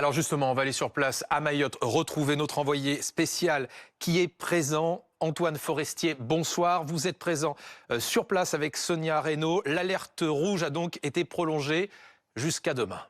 Alors justement, on va aller sur place à Mayotte, retrouver notre envoyé spécial qui est présent. Antoine Forestier, bonsoir. Vous êtes présent sur place avec Sonia Reynaud. L'alerte rouge a donc été prolongée jusqu'à demain.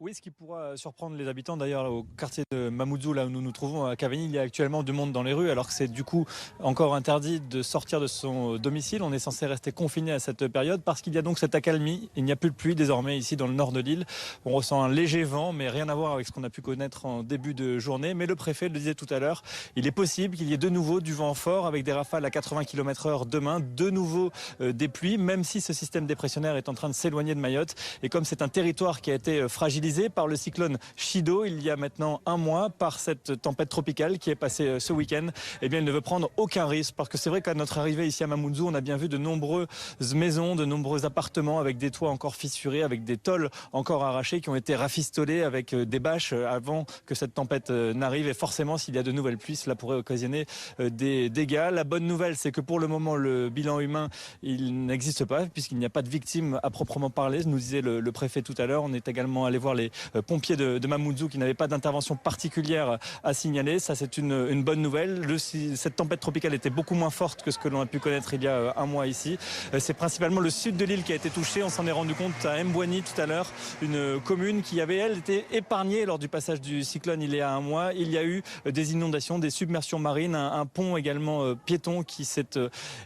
Oui, ce qui pourra surprendre les habitants d'ailleurs au quartier de Mamoudzou, là où nous nous trouvons à Cavigny, il y a actuellement du monde dans les rues alors que c'est du coup encore interdit de sortir de son domicile. On est censé rester confiné à cette période parce qu'il y a donc cette accalmie. Il n'y a plus de pluie désormais ici dans le nord de l'île. On ressent un léger vent mais rien à voir avec ce qu'on a pu connaître en début de journée. Mais le préfet le disait tout à l'heure, il est possible qu'il y ait de nouveau du vent fort avec des rafales à 80 km/h demain, de nouveau des pluies, même si ce système dépressionnaire est en train de s'éloigner de Mayotte. Et comme c'est un territoire qui a été fragilisé par le cyclone Chido il y a maintenant un mois, par cette tempête tropicale qui est passée ce week-end, eh bien il ne veut prendre aucun risque parce que c'est vrai qu'à notre arrivée ici à Mamoudzou, on a bien vu de nombreuses maisons, de nombreux appartements avec des toits encore fissurés, avec des tôles encore arrachées qui ont été rafistolées avec des bâches avant que cette tempête n'arrive. Et forcément, s'il y a de nouvelles pluies, cela pourrait occasionner des dégâts. La bonne nouvelle, c'est que pour le moment, le bilan humain, il n'existe pas puisqu'il n'y a pas de victimes à proprement parler, nous disait le préfet tout à l'heure. On est également allé voir les pompiers de Mamoudzou qui n'avaient pas d'intervention particulière à signaler. Ça, c'est une bonne nouvelle. Cette tempête tropicale était beaucoup moins forte que ce que l'on a pu connaître il y a un mois ici. C'est principalement le sud de l'île qui a été touché. On s'en est rendu compte à Mbouani tout à l'heure, une commune qui avait, elle, été épargnée lors du passage du cyclone il y a un mois. Il y a eu des inondations, des submersions marines, un pont également piéton qui s'est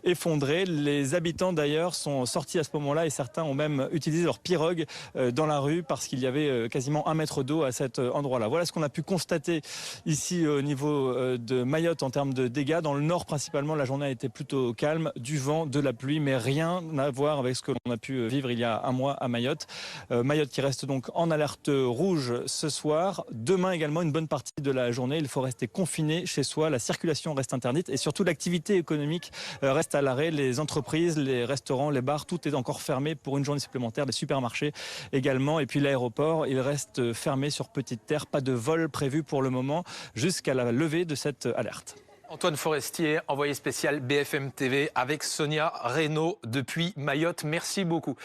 effondré. Les habitants d'ailleurs sont sortis à ce moment-là et certains ont même utilisé leur pirogue dans la rue parce qu'il y avait quasiment 1 mètre d'eau à cet endroit-là. Voilà ce qu'on a pu constater ici au niveau de Mayotte en termes de dégâts. Dans le nord principalement, la journée a été plutôt calme, du vent, de la pluie, mais rien à voir avec ce que l'on a pu vivre il y a un mois à Mayotte. Mayotte qui reste donc en alerte rouge ce soir. Demain également, une bonne partie de la journée, il faut rester confiné chez soi. La circulation reste interdite et surtout l'activité économique reste à l'arrêt. Les entreprises, les restaurants, les bars, tout est encore fermé pour une journée supplémentaire. Les supermarchés également. Et puis l'aéroport, il reste fermé sur petite terre. Pas de vol prévu pour le moment jusqu'à la levée de cette alerte. Antoine Forestier, envoyé spécial BFM TV avec Sonia Reynaud depuis Mayotte. Merci beaucoup.